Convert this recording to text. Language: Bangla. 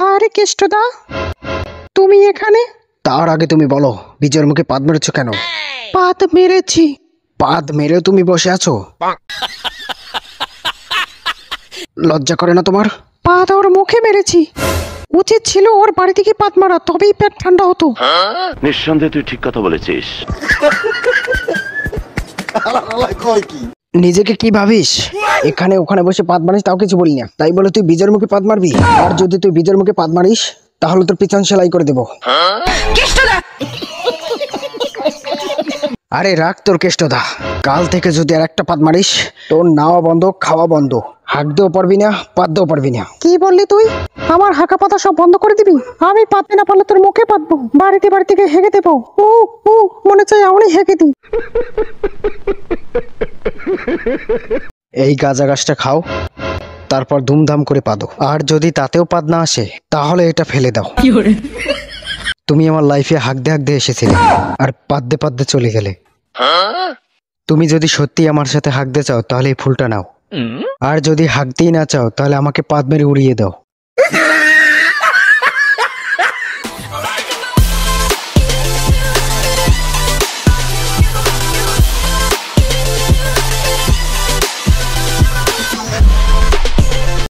আরে কেষ্টদা, তুমি এখানে? তার আগে তুমি বলো, বিজয়ের মুখে পাদ মেরেছো কেন? পাদ মেরেছি। পাদ মেরেও তুমি বসে আছো? লজ্জা করে না তোমার? পাদ ওর মুখে মেরেছি। উচিত ছিল ওর বাড়ি থেকে পাদ মারা, তবেই পেট ঠান্ডা হতো। নিঃসন্দেহে তুই ঠিক কথা বলেছিস। নিজেকে কি ভাবিস? এখানে ওখানে বসে পাদ মারিস, তাও কিছু বলি না। তাই বলে তুই বিজয়ের মুখে পাদ মারবি? আর যদি তুই বিজয়ের মুখে পাদ মারিস, তাহলে তোর পিছন সেলাই করে দেবো। আরে রাখ তোর কেষ্টদা। কাল থেকে যদি আর একটা পাদ মারিস, তোর নাওয়া বন্ধ, খাওয়া বন্ধ। হাঁকতেও পারবি না, পাততেও পারবি না। কি বললি তুই? আমার হাঁকা পাতা সব বন্ধ করে দিবি? আমি পাততে না পারলে তোর মুখে পাতবো। বাড়িতে বাড়িতে গিয়ে হেগে দেবো। ও ও, মনে চাই এমনই হেগে দি। এই গাঁজা গাছটা খাও, তারপর ধুমধাম করে পাদো। আর যদি তাতেও পাদ না আসে, তাহলে এটা ফেলে দাও। তুমি আমার লাইফে হাঁকতে হাঁকতে এসেছিলে, আর পাদ্দে পাদ্দে চলে গেলে। তুমি যদি সত্যি আমার সাথে হাঁকতে চাও, তাহলে এই ফুলটা নাও। আর যদি হাঁকতেই না চাও, তাহলে আমাকে পাদ মেরে উড়িয়ে দাও।